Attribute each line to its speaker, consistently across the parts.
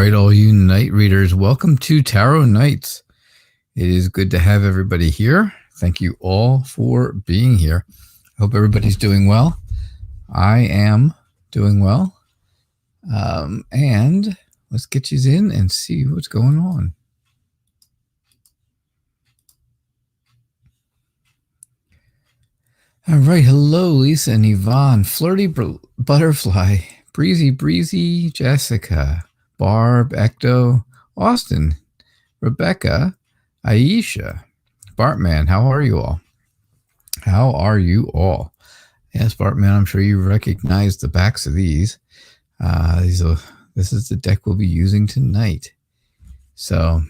Speaker 1: right, all you night readers, welcome to Tarot Nights. It is good to have everybody here. Thank you all for being here. I hope everybody's doing well. I am doing well. And let's get you in and see what's going on. All right. Hello, Lisa and Yvonne. Flirty Butterfly. Breezy, Jessica. Barb, Ecto, Austin, Rebecca, Aisha, Bartman. How are you all? How are you all? Yes, Bartman, I'm sure you recognize the backs of these. This is the deck we'll be using tonight. So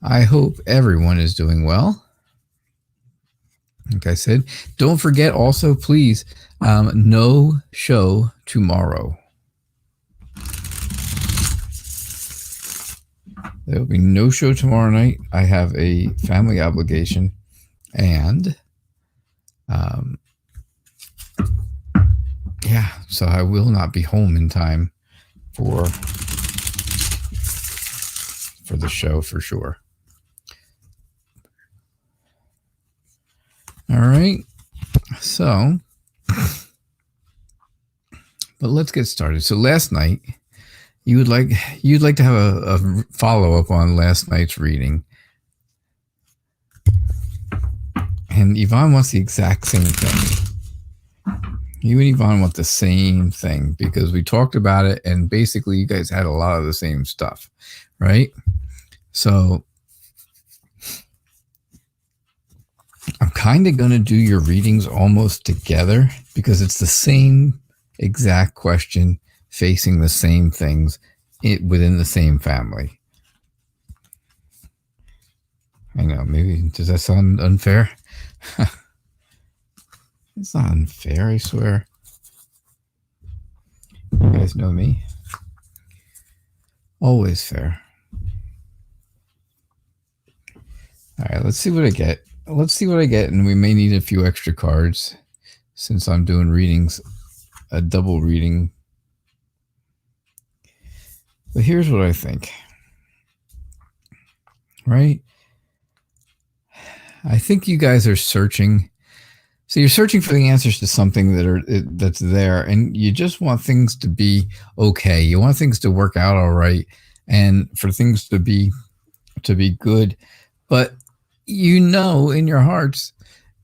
Speaker 1: I hope everyone is doing well. Like I said, don't forget also, please, no show tomorrow. There will be no show tomorrow night. I have a family obligation, and yeah, so I will not be home in time for the show for sure. All right, so but let's get started. So last night, you'd like to have a follow-up on last night's reading. And Yvonne wants the exact same thing. You and Yvonne want the same thing because we talked about it and basically you guys had a lot of the same stuff, right? So I'm kind of going to do your readings almost together because it's the same exact question facing the same things within the same family. I know, maybe, does that sound unfair? It's not unfair, I swear. You guys know me. Always fair. All right, let's see what I get. And we may need a few extra cards since I'm doing readings, a double reading. But here's what I think, right? I think you guys are searching. So you're searching for the answers to something that's there, and you just want things to be okay. You want things to work out all right, and for things to be good. But you know in your hearts,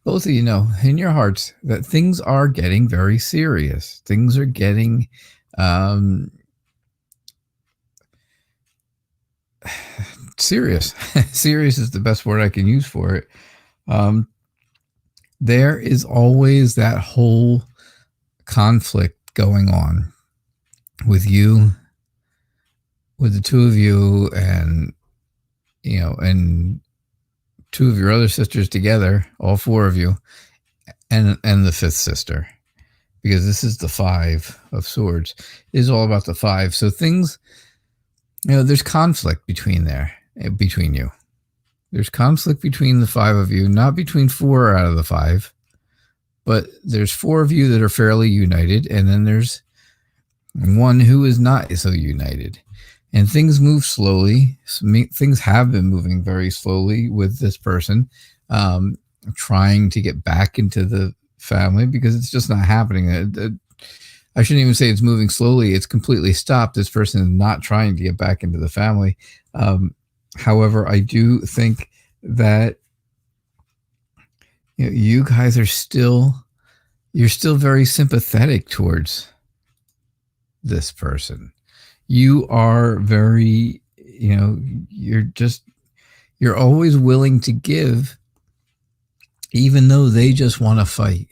Speaker 1: both of you know in your hearts that things are getting very serious. Things are getting serious. Serious is the best word I can use for it. There is always that whole conflict going on with you, with the two of you, and and two of your other sisters together, all four of you, and the fifth sister, because this is the Five of Swords. It is all about the five. So things, there's conflict between you. There's conflict between the five of you, not between four out of the five, but there's four of you that are fairly united, and then there's one who is not so united. And things move slowly. Things have been moving very slowly with this person, trying to get back into the family because it's just not happening. I shouldn't even say it's moving slowly. It's completely stopped. This person is not trying to get back into the family. However, I do think that you guys are still very sympathetic towards this person. You are very, you're always willing to give, even though they just want to fight.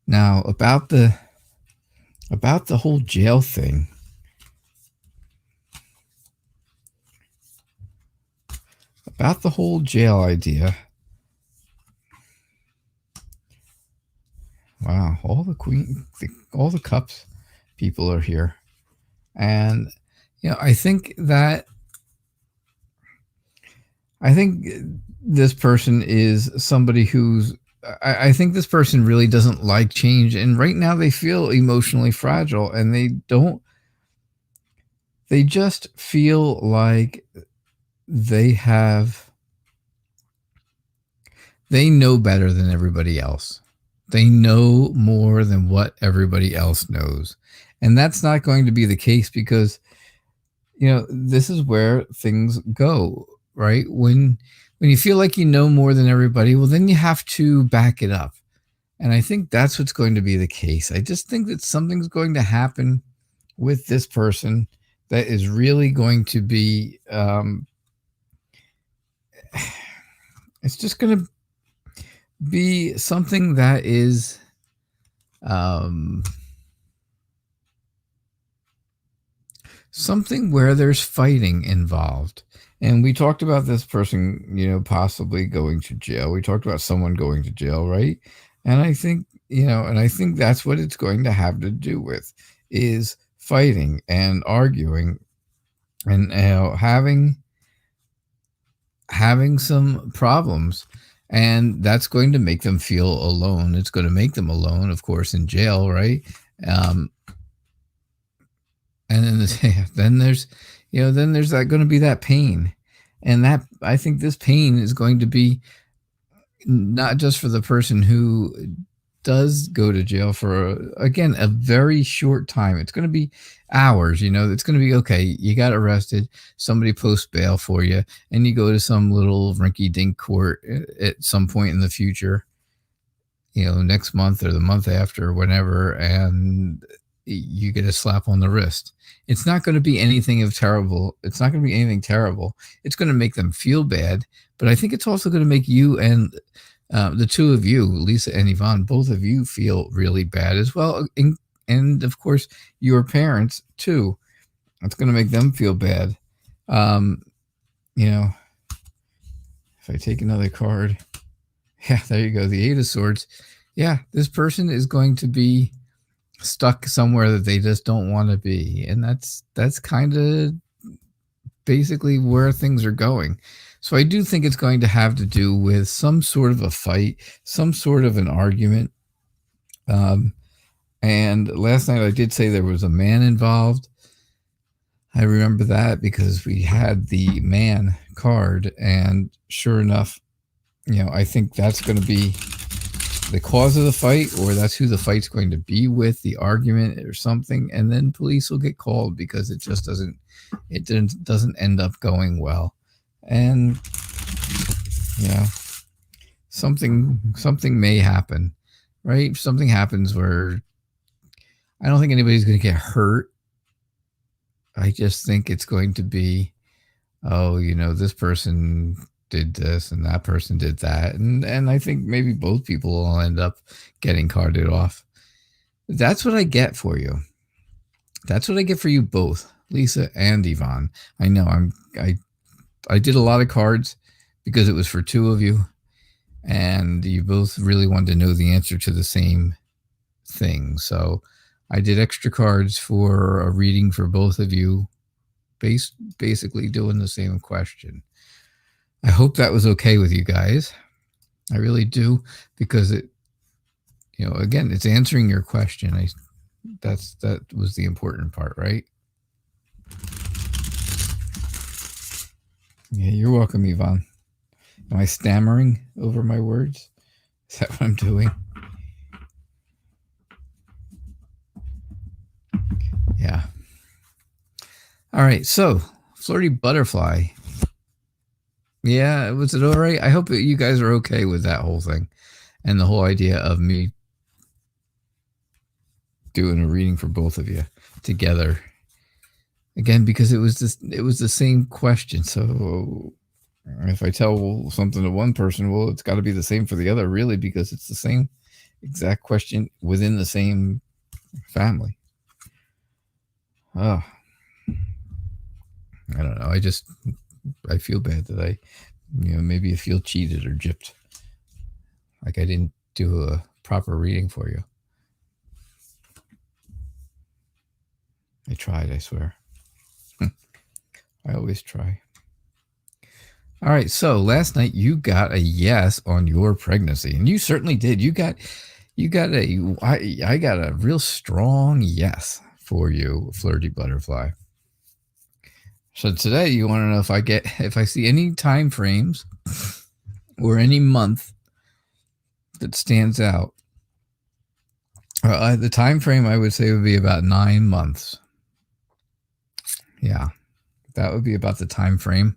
Speaker 1: Now, about the whole jail thing. About the whole jail idea. Wow, all the cups people are here. And I think this person is somebody who's, I think this person really doesn't like change, and right now they feel emotionally fragile, and they don't they just feel like they know better than everybody else. They know more than what everybody else knows. And that's not going to be the case because, this is where things go, right? When you feel like you know more than everybody, well, then you have to back it up. And I think that's what's going to be the case. I just think that something's going to happen with this person that is really going to be, it's just going to be something that is, something where there's fighting involved. And we talked about this person, possibly going to jail. We talked about someone going to jail, right? And I think, that's what it's going to have to do with is fighting and arguing and having some problems. And that's going to make them feel alone. It's going to make them alone, of course, in jail, right? And then there's going to be that pain. And that, I think this pain is going to be not just for the person who does go to jail for, a very short time. It's going to be hours, it's going to be, okay, you got arrested, somebody posts bail for you, and you go to some little rinky-dink court at some point in the future, next month or the month after or whenever, and you get a slap on the wrist. It's not going to be anything terrible. It's not going to be anything terrible. It's going to make them feel bad, but I think it's also going to make you and the two of you, Lisa and Yvonne, both of you feel really bad as well. And of course, your parents too. It's going to make them feel bad. If I take another card, yeah, there you go. The Eight of Swords. Yeah, this person is going to be stuck somewhere that they just don't want to be. And that's kind of basically where things are going. So I do think it's going to have to do with some sort of a fight, some sort of an argument. And last night I did say there was a man involved. I remember that because we had the man card, and sure enough, I think that's going to be the cause of the fight, or that's who the fight's going to be with, the argument or something. And then police will get called because it just doesn't end up going well. And something may happen, right? Something happens where I don't think anybody's going to get hurt. I just think it's going to be, this person did this and that person did that. And I think maybe both people will end up getting carted off. That's what I get for you. That's what I get for you both, Lisa and Yvonne. I know I did a lot of cards because it was for two of you, and you both really wanted to know the answer to the same thing. So I did extra cards for a reading for both of you, basically doing the same question. I hope that was okay with you guys. I really do, because it, again, it's answering your question. That was the important part, right? Yeah, you're welcome, Yvonne. Am I stammering over my words? Is that what I'm doing? Yeah. All right, so Flirty Butterfly. Yeah, was it all right? I hope that you guys are okay with that whole thing and the whole idea of me doing a reading for both of you together. Again, because it was the same question. So if I tell something to one person, well, it's got to be the same for the other, really, because it's the same exact question within the same family. Oh, I don't know. I feel bad that maybe I feel cheated or gypped. Like I didn't do a proper reading for you. I tried, I swear. I always try. All right, so last night you got a yes on your pregnancy, and you certainly did. I got a real strong yes for you, Flirty Butterfly. So today you want to know if I see any time frames or any month that stands out. The time frame I would say would be about 9 months. Yeah, that would be about the time frame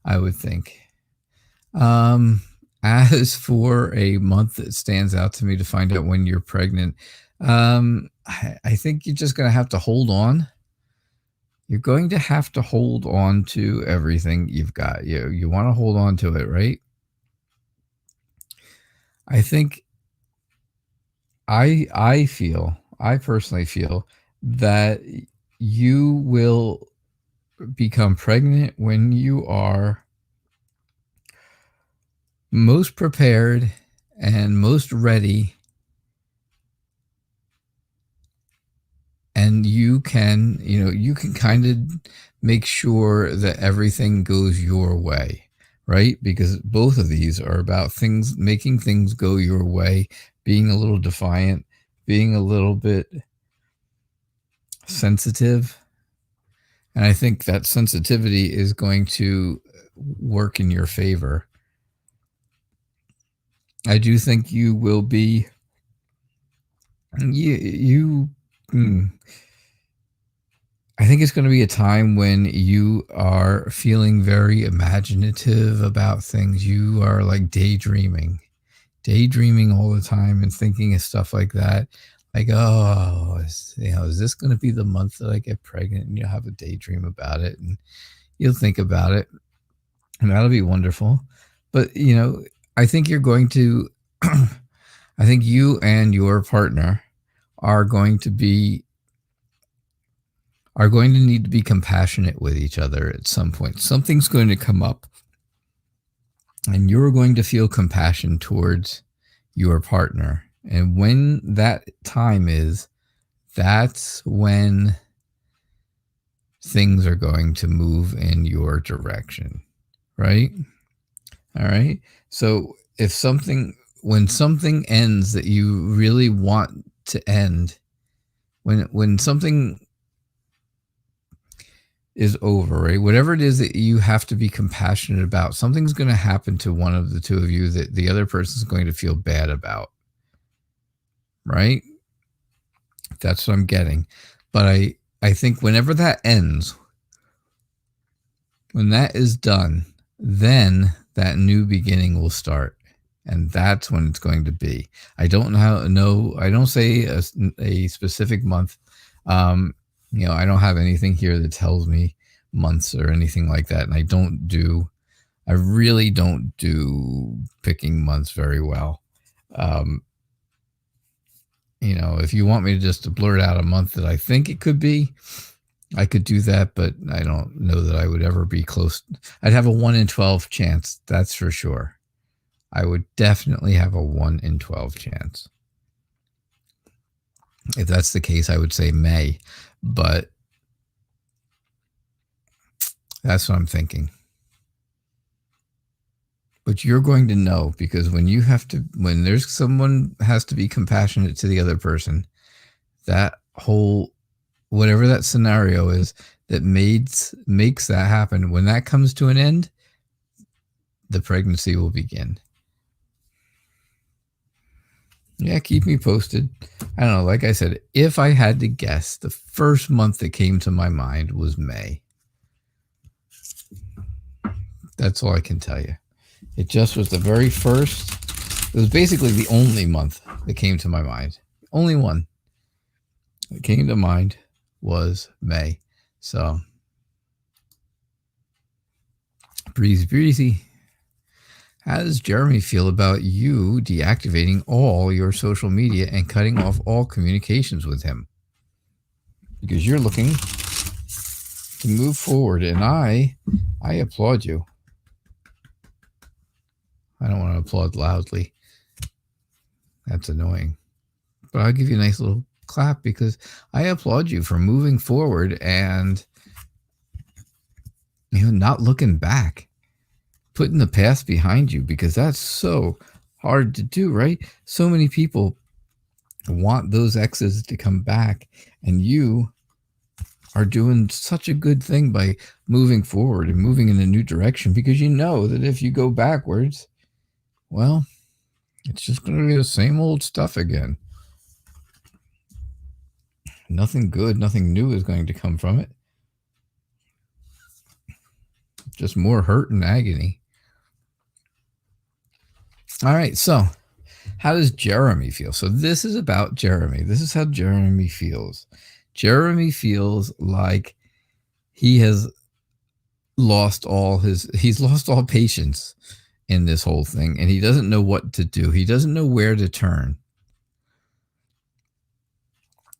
Speaker 1: I would think. As for a month that stands out to me to find out when you're pregnant, I think you're just going to have to hold on. You're going to have to hold on to everything you've got. You want to hold on to it, right? I think I personally feel that you will become pregnant when you are most prepared and most ready, and you can kind of make sure that everything goes your way, right? Because both of these are about things, making things go your way, being a little defiant, being a little bit sensitive. And I think that sensitivity is going to work in your favor. I do think you will be I think it's going to be a time when you are feeling very imaginative about things. You are like daydreaming all the time and thinking of stuff like that. Like, oh, is this going to be the month that I get pregnant? And you'll have a daydream about it and you'll think about it. And that'll be wonderful. But, I think you're going to, I think you and your partner are going to need to be compassionate with each other at some point. Something's going to come up and you're going to feel compassion towards your partner. And when that time is, that's when things are going to move in your direction, right? All right. So when something ends that you really want to end, when something is over, right? Whatever it is that you have to be compassionate about, something's going to happen to one of the two of you that the other person's going to feel bad about, right? That's what I'm getting. But I think whenever that ends, when that is done, then that new beginning will start. And that's when it's going to be. I don't know. I don't say a specific month. I don't have anything here that tells me months or anything like that. And I really don't do picking months very well. If you want me to just blurt out a month that I think it could be, I could do that, but I don't know that I would ever be close. I'd have a 1 in 12 chance. That's for sure. I would definitely have a 1 in 12 chance. If that's the case, I would say May, but that's what I'm thinking. But you're going to know, because when there's someone has to be compassionate to the other person, that whole, whatever that scenario is that makes that happen, when that comes to an end, the pregnancy will begin. Yeah, keep me posted. I don't know. Like I said, if I had to guess, the first month that came to my mind was May. That's all I can tell you. It just was the very first. It was basically the only month that came to my mind. Only one that came to mind was May. So, breezy. How does Jeremy feel about you deactivating all your social media and cutting off all communications with him? Because you're looking to move forward, and I applaud you. I don't want to applaud loudly. That's annoying. But I'll give you a nice little clap because I applaud you for moving forward and not looking back. Putting the past behind you, because that's so hard to do, right? So many people want those exes to come back, and you are doing such a good thing by moving forward and moving in a new direction, because you know that if you go backwards, well, it's just going to be the same old stuff again. Nothing good, nothing new is going to come from it. Just more hurt and agony. All right, so how does Jeremy feel? So this is about Jeremy. This is how Jeremy feels. Jeremy feels like he's lost all patience in this whole thing, and he doesn't know what to do. He doesn't know where to turn.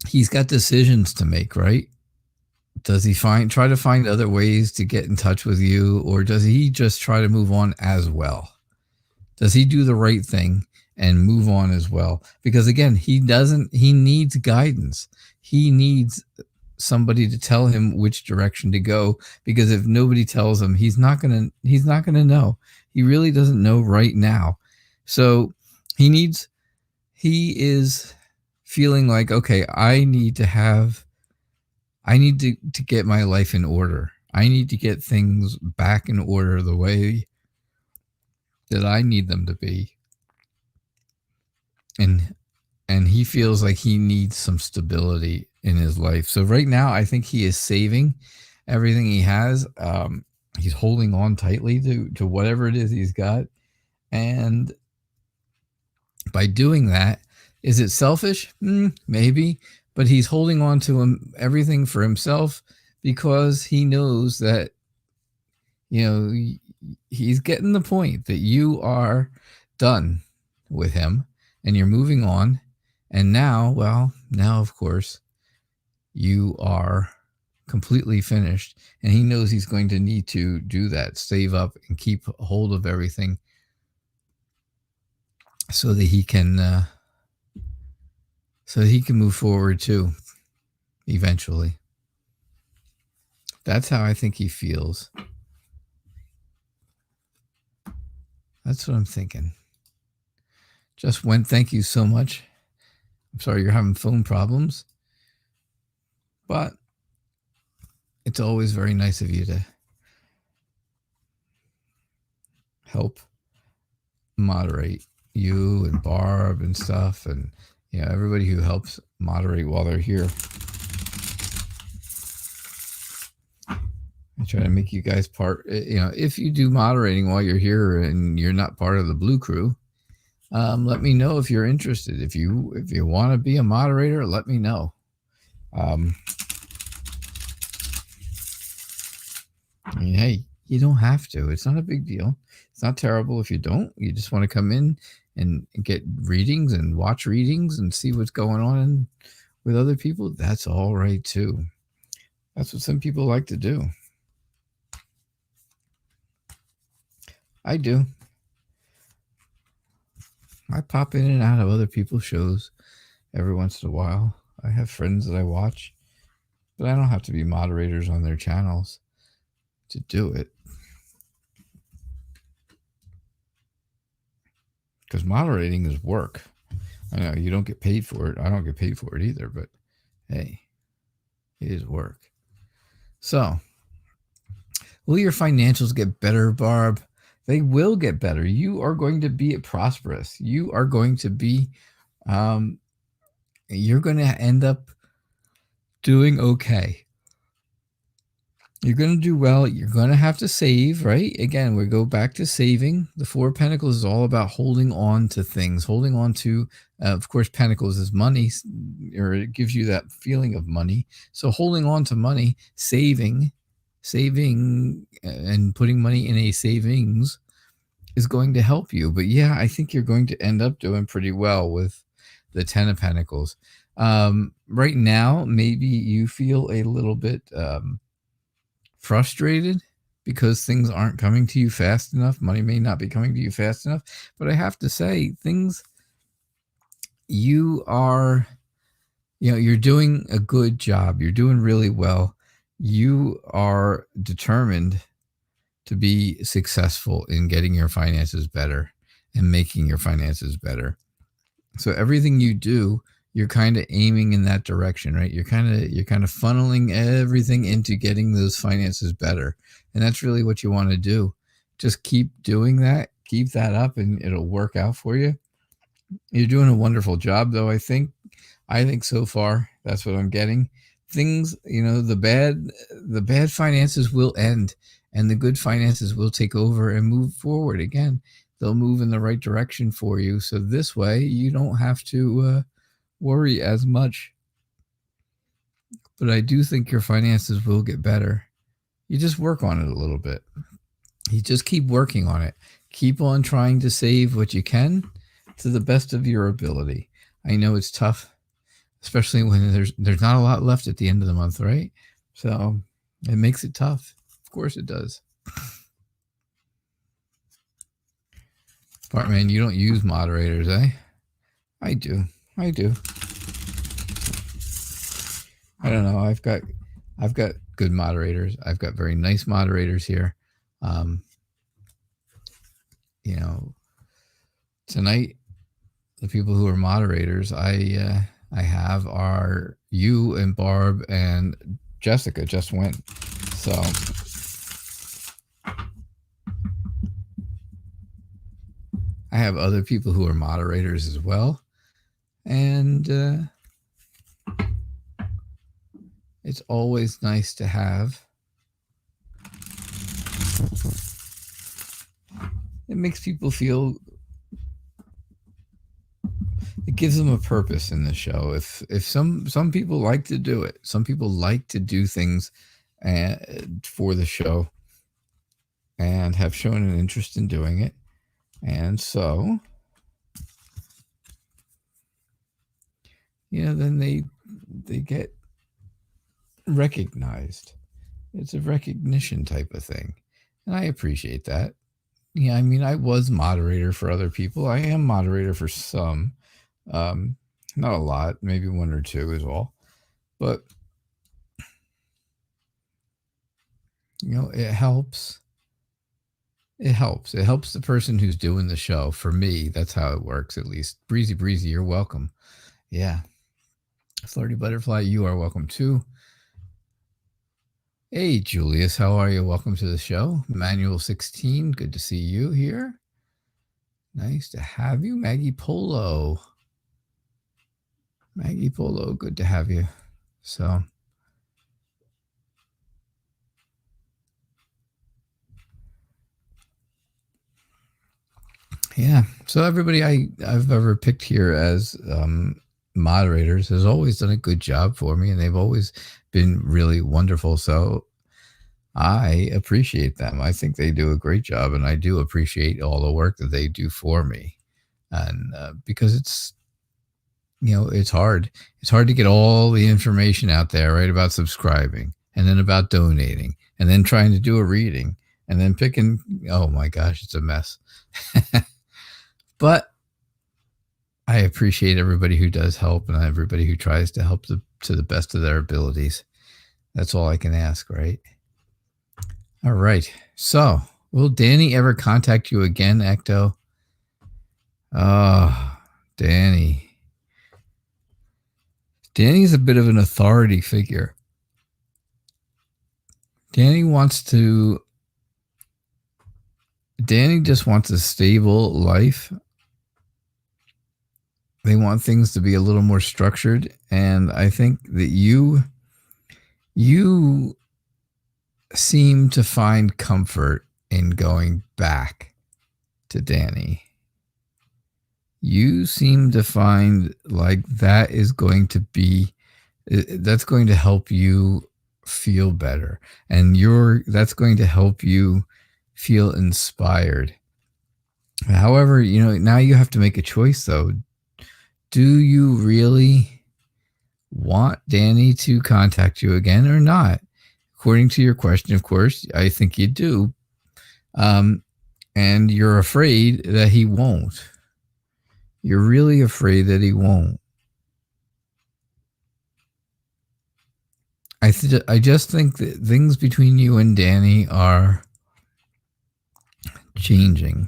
Speaker 1: He's got decisions to make, right? Does he try to find other ways to get in touch with you, or does he just try to move on as well? Does he do the right thing and move on as well? Because again, he needs guidance. He needs somebody to tell him which direction to go, because if nobody tells him, he's not going to know. He really doesn't know right now. So he is feeling like, okay, I need to get my life in order. I need to get things back in order the way that I need them to be. And he feels like he needs some stability in his life. So right now, I think he is saving everything he has. He's holding on tightly to whatever it is he's got. And by doing that, is it selfish? Maybe. But he's holding on to everything for himself, because he knows that, he's getting the point that you are done with him and you're moving on. And now, of course, you are completely finished. And he knows he's going to need to do that, save up and keep hold of everything so that he can move forward too, eventually. That's how I think he feels. That's what I'm thinking. Just went, thank you so much. I'm sorry you're having phone problems, but it's always very nice of you to help moderate, you and Barb and stuff, and everybody who helps moderate while they're here. I try to make you guys part, if you do moderating while you're here and you're not part of the Blue Crew, let me know if you're interested. If you want to be a moderator, let me know. Hey, you don't have to. It's not a big deal. It's not terrible if you don't. You just want to come in and get readings and watch readings and see what's going on with other people. That's all right too. That's what some people like to do. I do. I pop in and out of other people's shows every once in a while. I have friends that I watch, but I don't have to be moderators on their channels to do it. Because moderating is work. I know you don't get paid for it. I don't get paid for it either, but hey, it is work. So, will your financials get better, Barb? They will get better. You are going to be prosperous. You are going to be, you're going to end up doing okay. You're going to do well. You're going to have to save, right? Again, we go back to saving. The Four of Pentacles is all about holding on to things, holding on to, of course, Pentacles is money, or it gives you that feeling of money. So holding on to money, saving and putting money in a savings is going to help you. But yeah, I think you're going to end up doing pretty well with the Ten of Pentacles. Right now, maybe you feel a little bit frustrated because things aren't coming to you fast enough. Money may not be coming to you fast enough. But I have to say, you are, you're doing a good job. You're doing really well. You are determined to be successful in getting your finances better and making your finances better. So everything you do, you're kind of aiming in that direction, right? You're kind of funneling everything into getting those finances better. And that's really what you want to do. Just keep doing that. Keep that up and it'll work out for you. You're doing a wonderful job, though. I think so far that's what I'm getting. Things, the bad finances will end and the good finances will take over and move forward again. They'll move in the right direction for you. So this way you don't have to worry as much. But I do think your finances will get better. You just work on it a little bit. You just keep working on it. Keep on trying to save what you can to the best of your ability. I know it's tough, especially when there's not a lot left at the end of the month, right? So it makes it tough. Of course it does. Bartman, you don't use moderators, eh? I do. I don't know. I've got good moderators. I've got very nice moderators here. Tonight, the people who are moderators I have are you and Barb and Jessica just went. So I have other people who are moderators as well. And it's always nice to have. It makes people feel, it gives them a purpose in the show. If some people like to do it, some people like to do things for the show and have shown an interest in doing it. And so, then they get recognized. It's a recognition type of thing. And I appreciate that. Yeah, I mean, I was moderator for other people. I am moderator for some. Not a lot, maybe one or two as well. But, it helps. It helps. It helps the person who's doing the show. For me, that's how it works, at least. Breezy, you're welcome. Yeah. Flirty Butterfly, you are welcome too. Hey, Julius, how are you? Welcome to the show. Manual 16, good to see you here. Nice to have you. Maggie Polo, good to have you. So, yeah. So everybody I've ever picked here as moderators has always done a good job for me, and they've always been really wonderful. So I appreciate them. I think they do a great job, and I do appreciate all the work that they do for me. And because it's, it's hard. It's hard to get all the information out there, right, about subscribing, and then about donating, and then trying to do a reading, and then picking. Oh my gosh, it's a mess. But I appreciate everybody who does help and everybody who tries to help to the best of their abilities. That's all I can ask, right? All right. So, will Danny ever contact you again, Ecto? Oh, Danny. Danny's a bit of an authority figure. Danny just wants a stable life. They want things to be a little more structured. And I think that you seem to find comfort in going back to Danny. You seem to find like that's going to help you feel better. And that's going to help you feel inspired. However, now you have to make a choice though. Do you really want Danny to contact you again or not? According to your question, of course, I think you do. And you're afraid that he won't. You're really afraid that he won't. I just think that things between you and Danny are changing.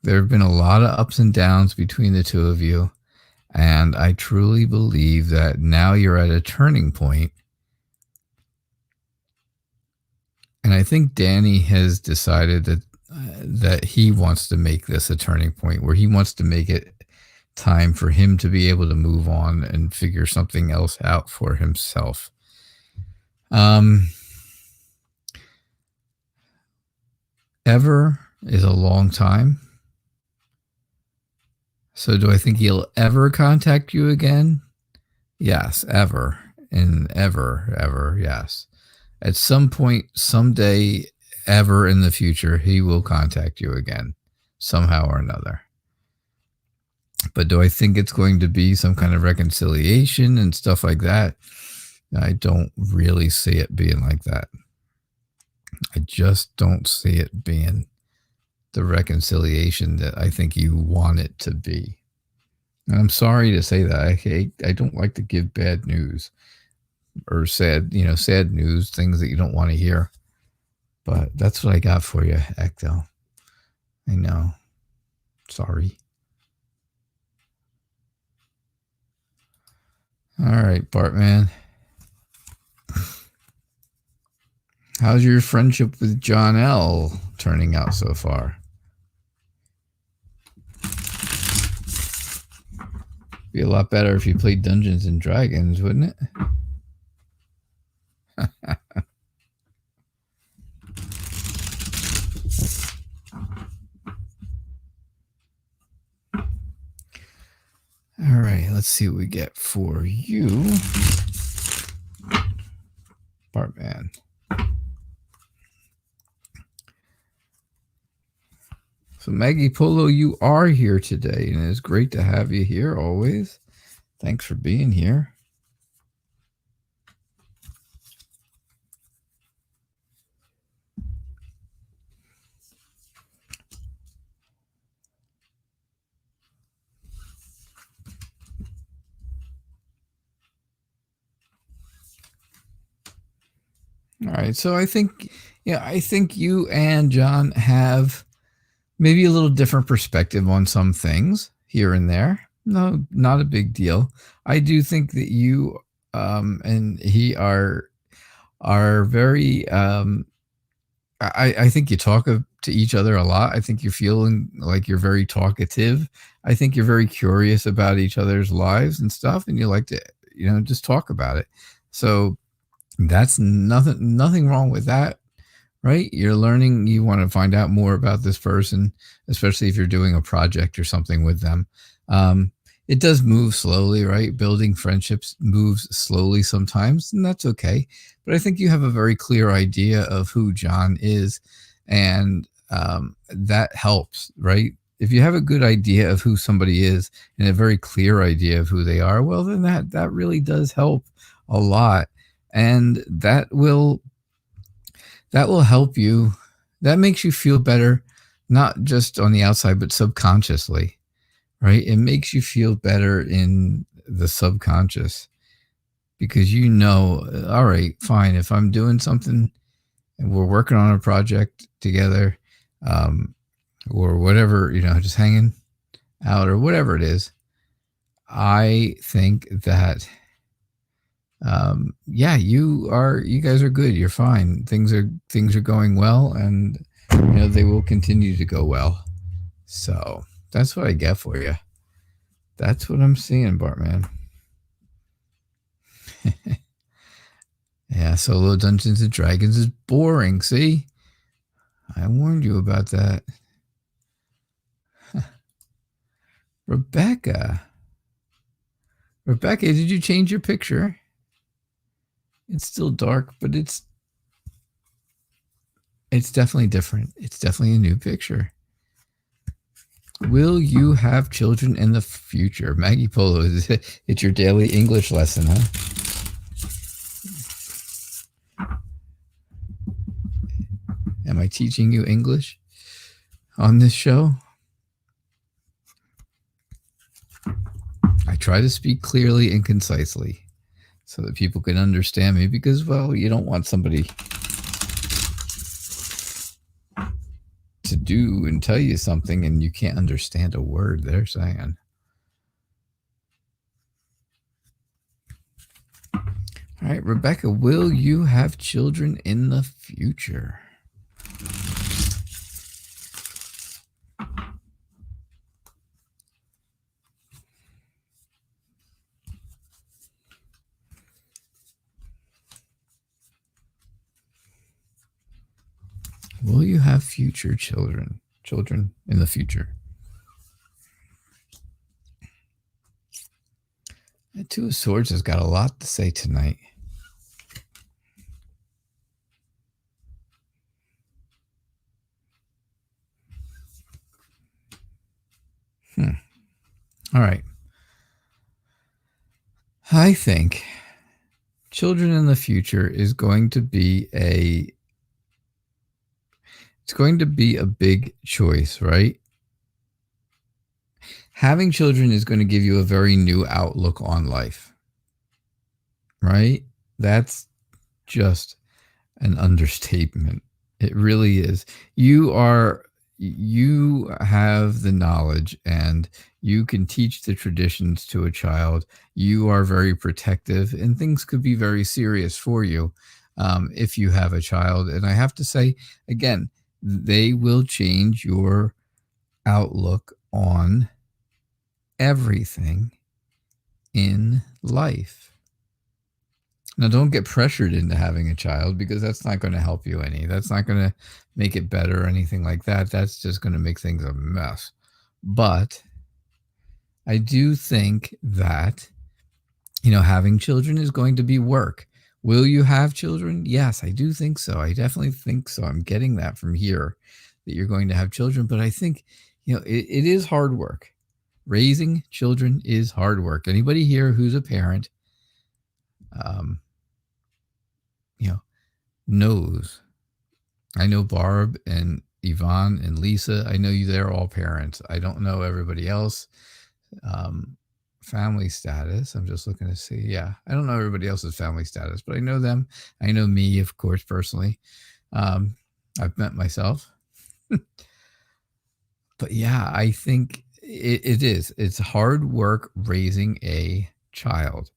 Speaker 1: There have been a lot of ups and downs between the two of you. And I truly believe that now you're at a turning point. And I think Danny has decided that he wants to make this a turning point, where he wants to make it time for him to be able to move on and figure something else out for himself. Ever is a long time. So do I think he'll ever contact you again? Yes, ever. And ever, yes. At some point, someday, ever in the future, he will contact you again, somehow or another. But do I think it's going to be some kind of reconciliation and stuff like that? I don't really see it being like that. I just don't see it being the reconciliation that I think you want it to be. And I'm sorry to say that. I don't like to give bad news or sad news, things that you don't want to hear. But that's what I got for you, Ecto. I know. Sorry. All right, Bartman. How's your friendship with John L. turning out so far? Be a lot better if you played Dungeons and Dragons, wouldn't it? All right, let's see what we get for you, Bartman. So Maggie Polo, you are here today, and it's great to have you here always. Thanks for being here. All right, so I think you and John have maybe a little different perspective on some things here and there. No, not a big deal. I do think that you and he are very I think you talk to each other a lot. I think you're feeling like you're very talkative. I think you're very curious about each other's lives and stuff, and you like to just talk about it. So that's nothing wrong with that, right? You're learning, you want to find out more about this person, especially if you're doing a project or something with them. It does move slowly, right? Building friendships moves slowly sometimes, and that's okay. But I think you have a very clear idea of who John is, and that helps, right? If you have a good idea of who somebody is and a very clear idea of who they are, well, then that really does help a lot. And that will help you. That makes you feel better, not just on the outside, but subconsciously, right? It makes you feel better in the subconscious because all right, fine. If I'm doing something and we're working on a project together, or whatever, just hanging out or whatever it is, I think that you guys are good. You're fine. Things are going well, and they will continue to go well. So that's what I get for you. That's what I'm seeing, Bartman. Yeah, solo Dungeons and Dragons is boring. See, I warned you about that. Rebecca, did you change your picture? It's still dark, but it's definitely different. It's definitely a new picture. Will you have children in the future? Maggie Polo, it's your daily English lesson, huh? Am I teaching you English on this show? I try to speak clearly and concisely so that people can understand me because, well, you don't want somebody to do and tell you something and you can't understand a word they're saying. All right, Rebecca, will you have children in the future? Will you have future children in the future? The Two of Swords has got a lot to say tonight. All right. I think children in the future is going to be it's going to be a big choice, right? Having children is going to give you a very new outlook on life, right? That's just an understatement. It really is. You have the knowledge and you can teach the traditions to a child. You are very protective and things could be very serious for you if you have a child. And I have to say, again, they will change your outlook on everything in life. Now, don't get pressured into having a child because that's not going to help you any. That's not going to make it better or anything like that. That's just going to make things a mess. But I do think that, having children is going to be work. Will you have children? Yes, I do think so. I definitely think so. I'm getting that from here, that you're going to have children. But I think, it is hard work. Raising children is hard work. Anybody here who's a parent, knows. I know Barb and Yvonne and Lisa. I know they're all parents. I don't know everybody else. Family status. I'm just looking to see. Yeah, I don't know everybody else's family status, but I know them. I know me, of course, personally. I've met myself. But yeah, I think it is. It's hard work raising a child.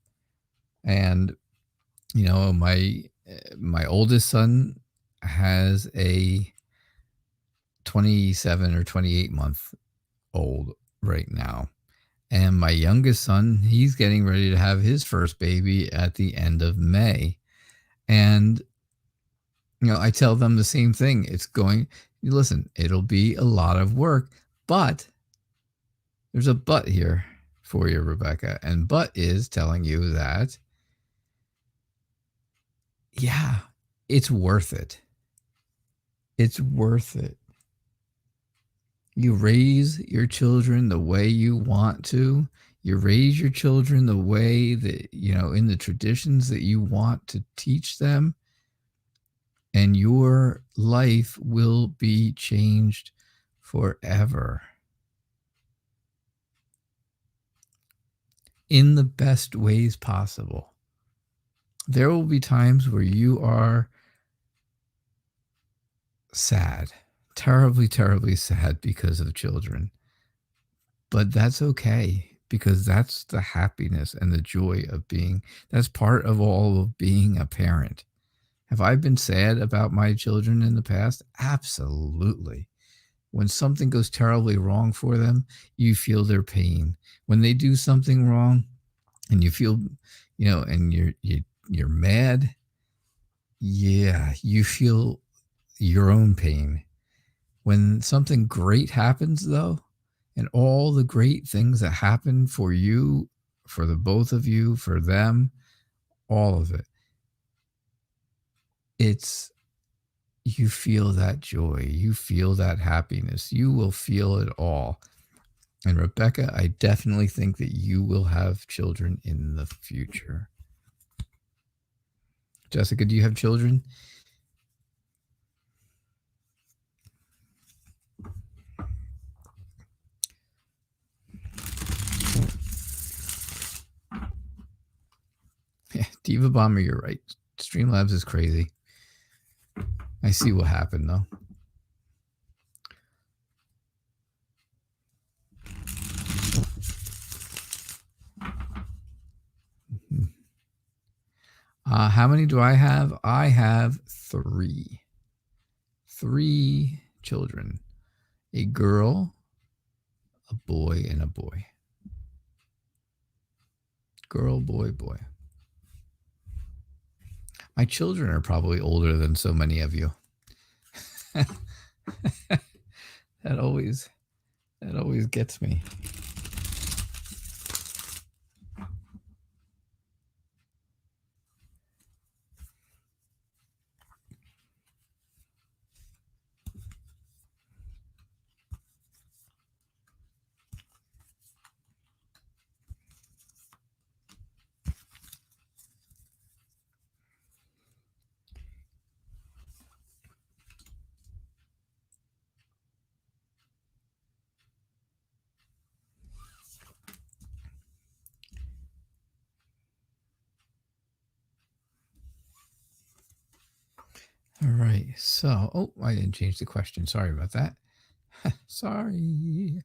Speaker 1: And, my oldest son has a 27 or 28 month old right now. And my youngest son, he's getting ready to have his first baby at the end of May. And, I tell them the same thing. Listen, it'll be a lot of work, but there's a but here for you, Rebecca. And but is telling you that, yeah, it's worth it. It's worth it. You raise your children the way you want to. You raise your children the way that, in the traditions that you want to teach them. And your life will be changed forever. In the best ways possible. There will be times where you are sad, terribly, terribly sad because of children. But that's okay, because that's the happiness and the joy of that's part of all of being a parent. Have I been sad about my children in the past? Absolutely. When something goes terribly wrong for them, you feel their pain. When they do something wrong and you feel, and you're mad, yeah, you feel your own pain. When something great happens, though, and all the great things that happen for you, for the both of you, for them, all of it, you feel that joy, you feel that happiness, you will feel it all. And Rebecca, I definitely think that you will have children in the future. Jessica, do you have children? Yeah, Diva Bomber, you're right. Streamlabs is crazy. I see what happened, though. How many do I have? I have 3. 3 children. A girl, a boy, and a boy. Girl, boy, boy. My children are probably older than so many of you. That always gets me. All right, so, I didn't change the question. Sorry about that. Sorry.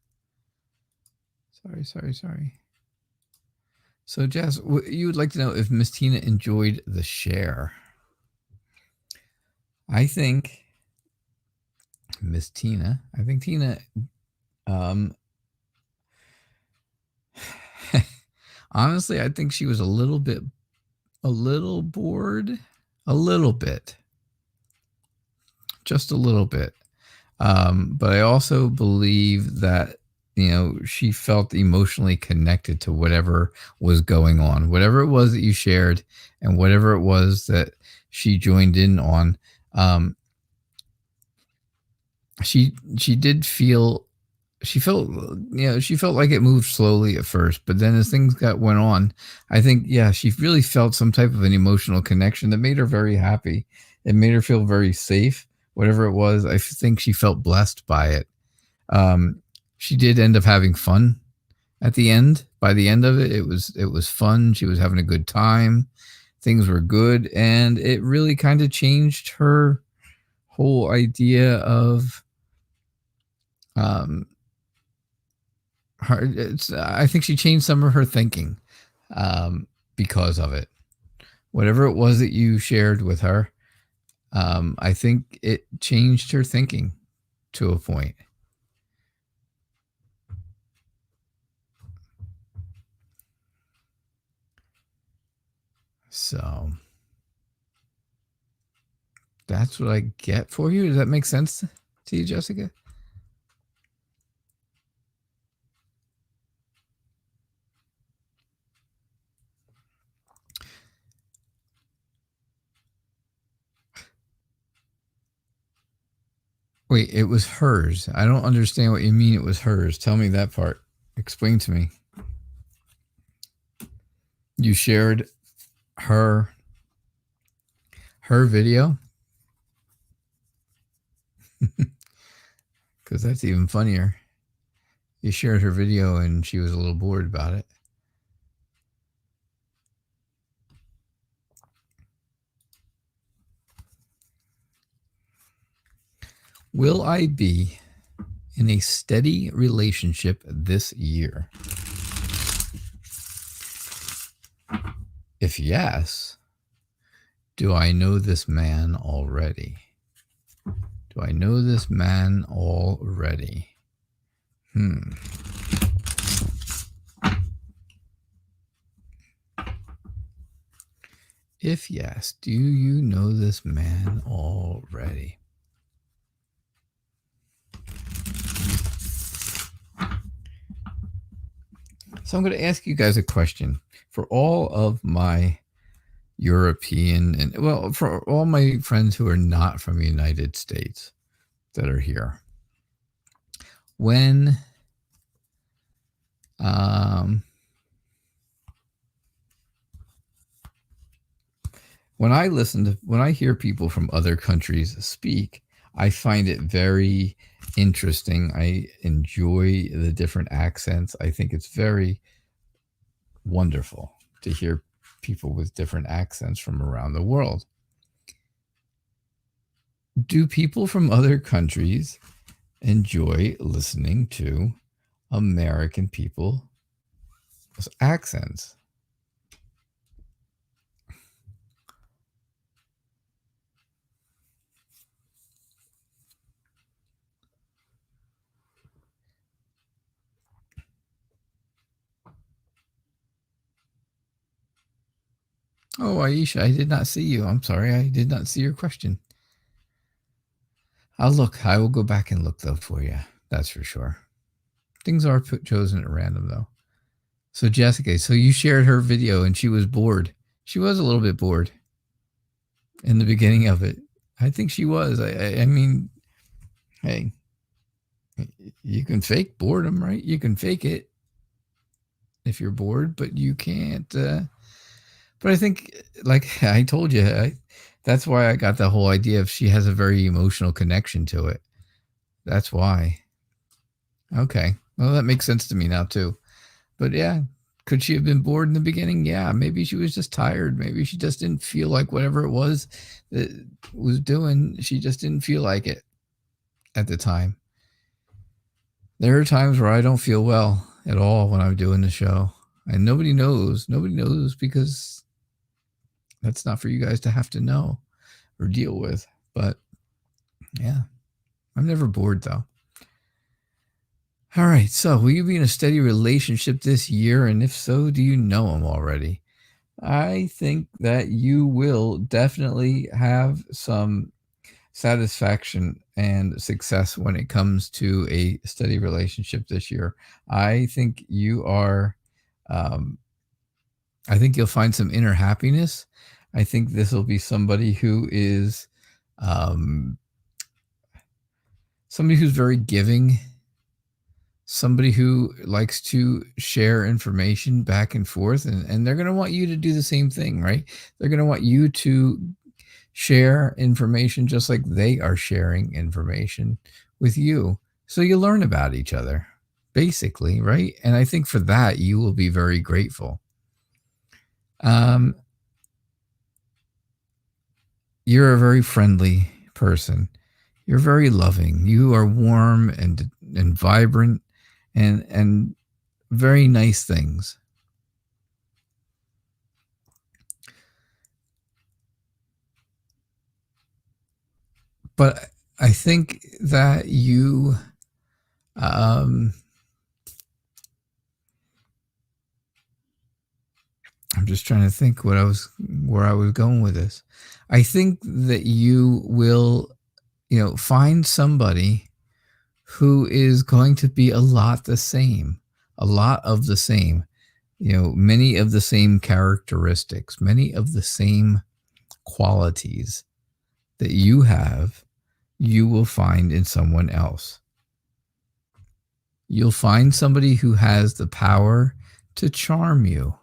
Speaker 1: So, Jess, you would like to know if Miss Tina enjoyed the share. I think Tina, honestly, I think she was a little bored, a little bit. Just a little bit. But I also believe that, she felt emotionally connected to whatever was going on, whatever it was that you shared and whatever it was that she joined in on. She did feel, she felt like it moved slowly at first, but then as things went on, I think, she really felt some type of an emotional connection that made her very happy. It made her feel very safe. Whatever it was, I think she felt blessed by it. She did end up having fun at the end. By the end of it, it was fun. She was having a good time. Things were good, and it really kind of changed her whole idea of I think she changed some of her thinking because of it. Whatever it was that you shared with her, I think it changed her thinking to a point. So that's what I get for you. Does that make sense to you, Jessica? Wait, it was hers. I don't understand what you mean it was hers. Tell me that part. Explain to me. You shared her video? Because that's even funnier. You shared her video and she was a little bored about it. Will I be in a steady relationship this year? If yes, do I know this man already? Do I know this man already? If yes, do you know this man already? So I'm going to ask you guys a question. For all of my European and, well, for all my friends who are not from the United States that are here, when when I hear people from other countries speak, I find it very interesting. I enjoy the different accents. I think it's very wonderful to hear people with different accents from around the world. Do people from other countries enjoy listening to American people's accents? Oh, Aisha, I did not see you. I'm sorry. I did not see your question. I'll look. I will go back and look, though, for you. That's for sure. Things are chosen at random, though. So, Jessica, so you shared her video and she was bored. She was a little bit bored in the beginning of it. I think she was. I mean, hey, you can fake boredom, right? You can fake it if you're bored, but you can't. But I think, like I told you, that's why I got the whole idea of she has a very emotional connection to it. That's why. Okay. Well, that makes sense to me now, too. But yeah, could she have been bored in the beginning? Yeah, maybe she was just tired. Maybe she just didn't feel like whatever it was that was doing, she just didn't feel like it at the time. There are times where I don't feel well at all when I'm doing the show. And nobody knows. Nobody knows because that's not for you guys to have to know or deal with. But yeah, I'm never bored though. All right. So, will you be in a steady relationship this year? And if so, do you know him already? I think that you will definitely have some satisfaction and success when it comes to a steady relationship this year. I think you are, I think you'll find some inner happiness. I think this will be somebody who is somebody who's very giving, somebody who likes to share information back and forth, and they're going to want you to do the same thing, right? They're going to want you to share information just like they are sharing information with you. So you learn about each other, basically, right? And I think for that, you will be very grateful. You're a very friendly person. You're very loving. You are warm and vibrant and very nice things. But I think that you I'm just trying to think where I was going with this. I think that you will, find somebody who is going to be a lot the same, a lot of the same, many of the same characteristics, many of the same qualities that you have, you will find in someone else. You'll find somebody who has the power to charm you.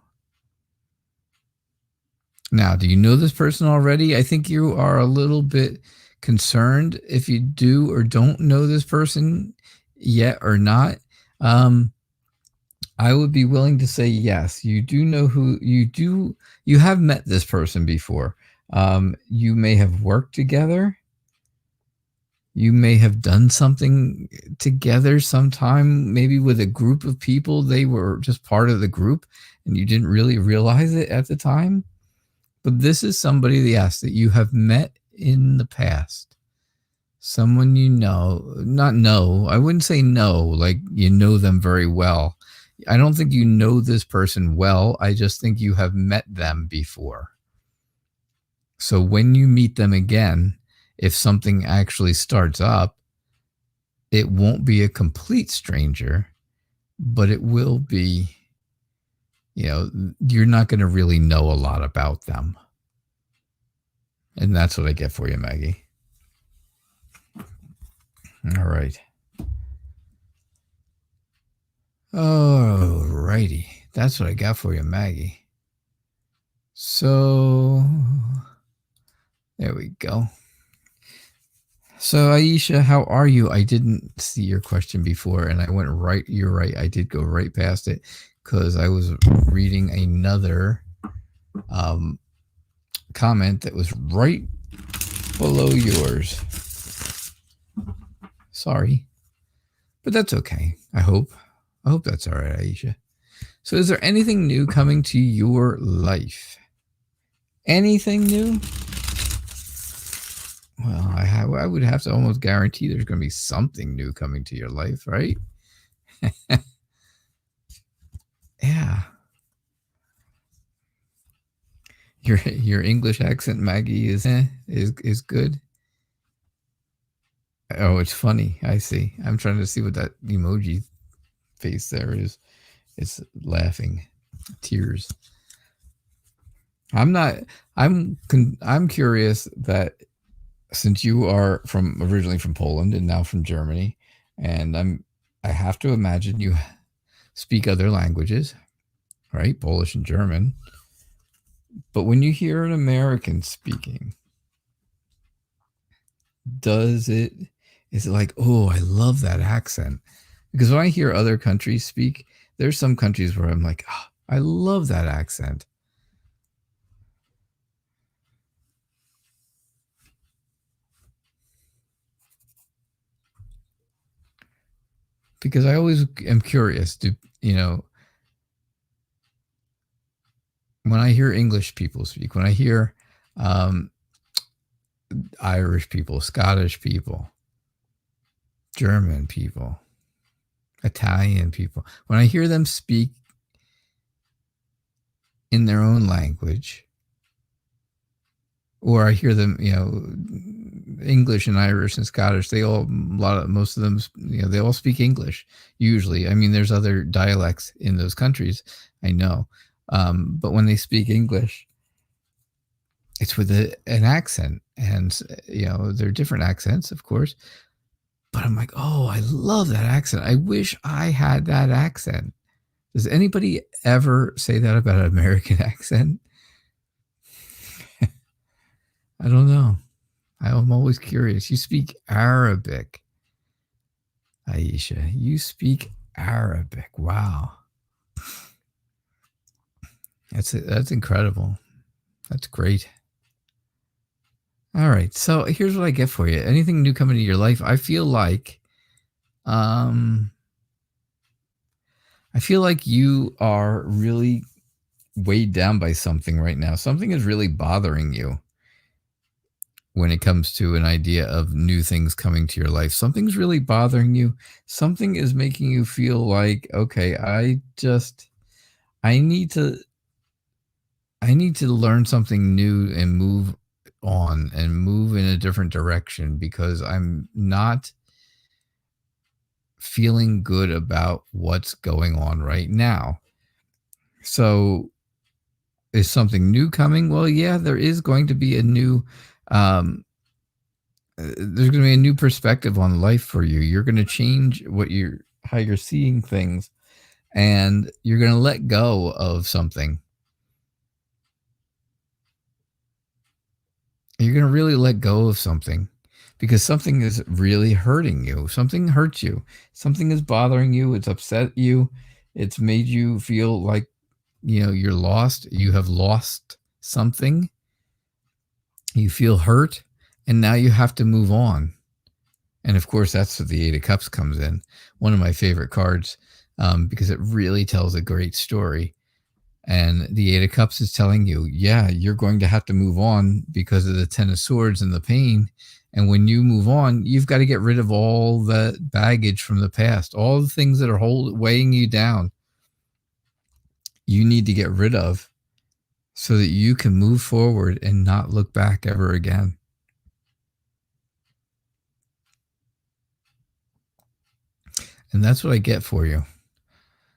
Speaker 1: Now, do you know this person already? I think you are a little bit concerned if you do or don't know this person yet or not. I would be willing to say yes. You do know who you do. You have met this person before. You may have worked together. You may have done something together sometime, maybe with a group of people. They were just part of the group and you didn't really realize it at the time. But this is somebody, yes, that you have met in the past. Someone you know, not know. I wouldn't say know, like you know them very well. I don't think you know this person well. I just think you have met them before. So when you meet them again, if something actually starts up, it won't be a complete stranger, but it will be, you're not going to really know a lot about them. And that's what I get for you, Maggie. All right. All righty. That's what I got for you, Maggie. So there we go. So Aisha, how are you? I didn't see your question before and I went right. You're right. I did go right past it because I was reading another comment that was right below yours. Sorry. But that's okay. I hope that's all right, Aisha. So is there anything new coming to your life? Anything new? Well, I would have to almost guarantee there's going to be something new coming to your life, right? Yeah. Your English accent, Maggie, is good. Oh, it's funny. I see. I'm trying to see what that emoji face there is. It's laughing, tears. I'm curious that since you are originally from Poland and now from Germany, and I have to imagine you speak other languages, right? Polish and German. But when you hear an American speaking, is it like, oh, I love that accent? Because when I hear other countries speak, there's some countries where I'm like, oh, I love that accent. Because I always am curious, when I hear English people speak, when I hear Irish people, Scottish people, German people, Italian people, when I hear them speak in their own language, or I hear them, English and Irish and Scottish, most of them, they all speak English usually. I mean, there's other dialects in those countries, I know. But when they speak English, it's with an accent, and they're different accents, of course. But I'm like, oh, I love that accent. I wish I had that accent. Does anybody ever say that about an American accent? I don't know. I'm always curious. You speak Arabic, Aisha. You speak Arabic. Wow. That's incredible. That's great. All right. So here's what I get for you. Anything new coming into your life? I feel like you are really weighed down by something right now. Something is really bothering you when it comes to an idea of new things coming to your life. Something's really bothering you. Something is making you feel like, okay, I need to learn something new and move on and move in a different direction, because I'm not feeling good about what's going on right now. So is something new coming? Well, yeah, there is going to be a new there's going to be a new perspective on life for you. You're going to change how you're seeing things, and you're going to let go of something. You're going to really let go of something because something is really hurting you. Something hurts you. Something is bothering you. It's upset you. It's made you feel like, you're lost. You have lost something. You feel hurt, and now you have to move on. And of course, that's what the Eight of Cups comes in. One of my favorite cards, because it really tells a great story. And the Eight of Cups is telling you, yeah, you're going to have to move on because of the Ten of Swords and the pain. And when you move on, you've got to get rid of all the baggage from the past, all the things that are weighing you down. You need to get rid of so that you can move forward and not look back ever again. And that's what I get for you.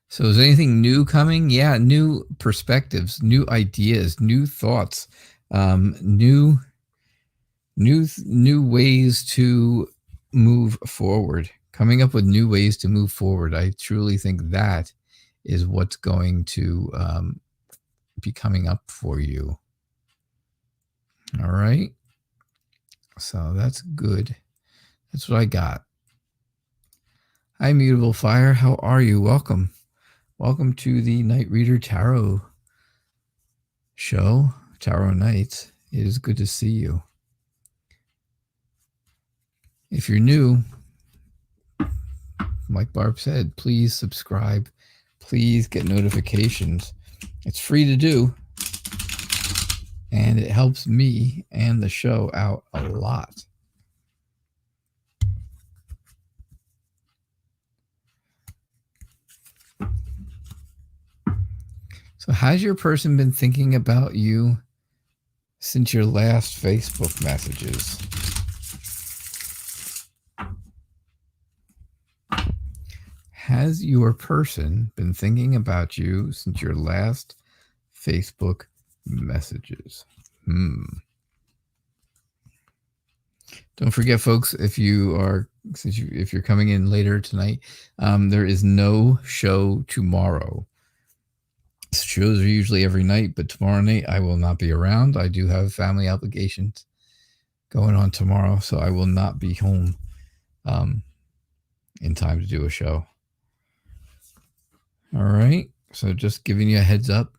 Speaker 1: So is anything new coming? Yeah, new perspectives, new ideas, new thoughts, new ways to move forward. Coming up with new ways to move forward. I truly think that is what's going to be coming up for you. All right. So that's good. That's what I got. Hi, Mutable Fire. How are you? Welcome. Welcome to the Night Reader Tarot show, Tarot Nights. It is good to see you. If you're new, like Barb said, please subscribe. Please get notifications. It's free to do, and it helps me and the show out a lot. So has your person been thinking about you since your last Facebook messages. Has your person been thinking about you since your last Facebook messages? Don't forget, folks, if you're coming in later tonight, there is no show tomorrow. Shows are usually every night, but tomorrow night I will not be around. I do have family obligations going on tomorrow, so I will not be home in time to do a show. All right, so just giving you a heads up.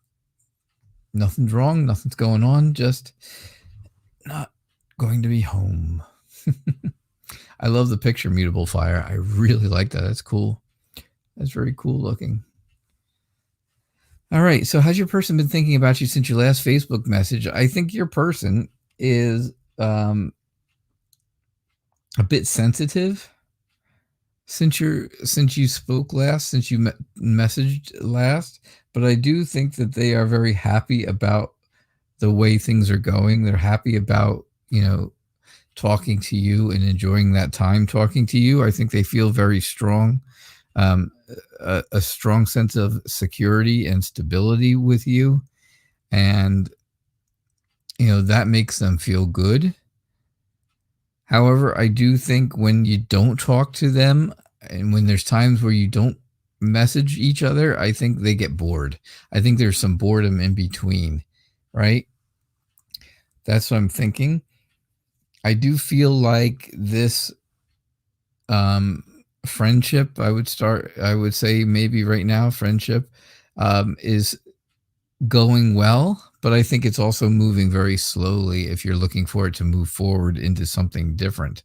Speaker 1: Nothing's wrong, nothing's going on, just not going to be home. I love the picture, Mutable Fire. I really like that. That's cool. That's very cool looking. All right, so has your person been thinking about you since your last Facebook message? I think your person is a bit sensitive since you spoke last, since you messaged last, but I do think that they are very happy about the way things are going. They're happy about, talking to you and enjoying that time talking to you. I think they feel very strong, a strong sense of security and stability with you. And, that makes them feel good. However, I do think when you don't talk to them and when there's times where you don't message each other, I think they get bored. I think there's some boredom in between, right? That's what I'm thinking. I do feel like this friendship, I would say maybe right now, friendship is going well, but I think it's also moving very slowly if you're looking for it to move forward into something different.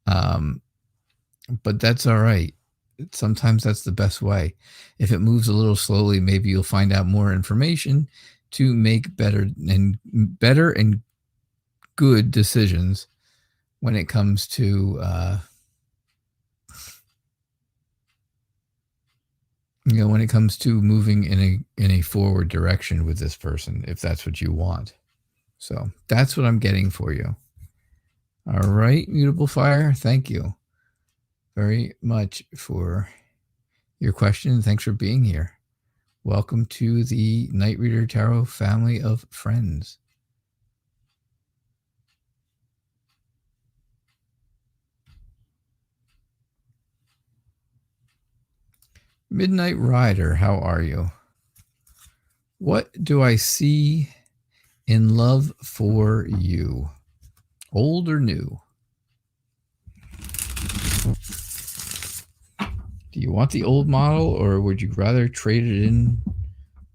Speaker 1: But that's all right. Sometimes that's the best way. If it moves a little slowly, maybe you'll find out more information to make better and good decisions when it comes to when it comes to moving in a forward direction with this person, if that's what you want. So that's what I'm getting for you. All right, Mutable Fire, thank you very much for your question. Thanks for being here. Welcome to the Night Reader Tarot family of friends. Midnight Rider, how are you? What do I see in love for you? Old or new? Do you want the old model or would you rather trade it in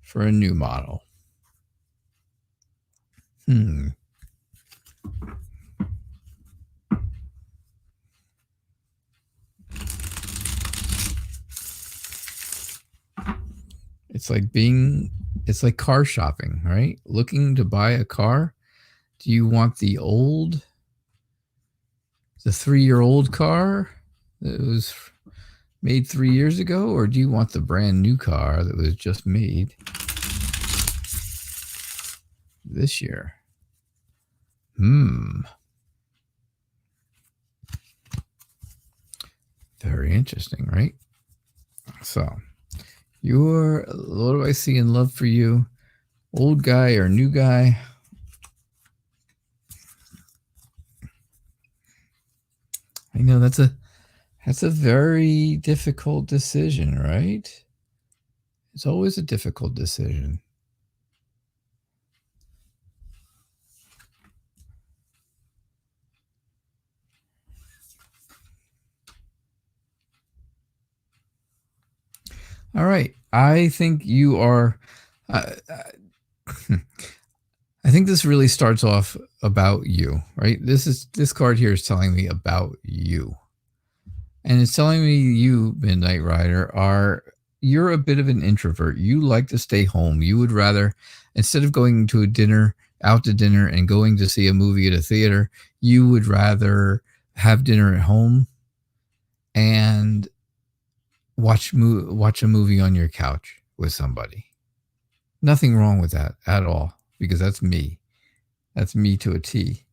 Speaker 1: for a new model? It's like car shopping, right? Looking to buy a car. Do you want the 3-year-old car that was made 3 years ago, or do you want the brand new car that was just made this year? Very interesting, right? So, what do I see in love for you? Old guy or new guy? I know that's a very difficult decision, right? It's always a difficult decision. All right. I think you are... I think this really starts off about you, right? This card here is telling me about you. And it's telling me you, Midnight Rider, you're a bit of an introvert. You like to stay home. You would rather, instead of going to out to dinner and going to see a movie at a theater, you would rather have dinner at home and watch a movie on your couch with somebody. Nothing wrong with that at all, because that's me. That's me to a T.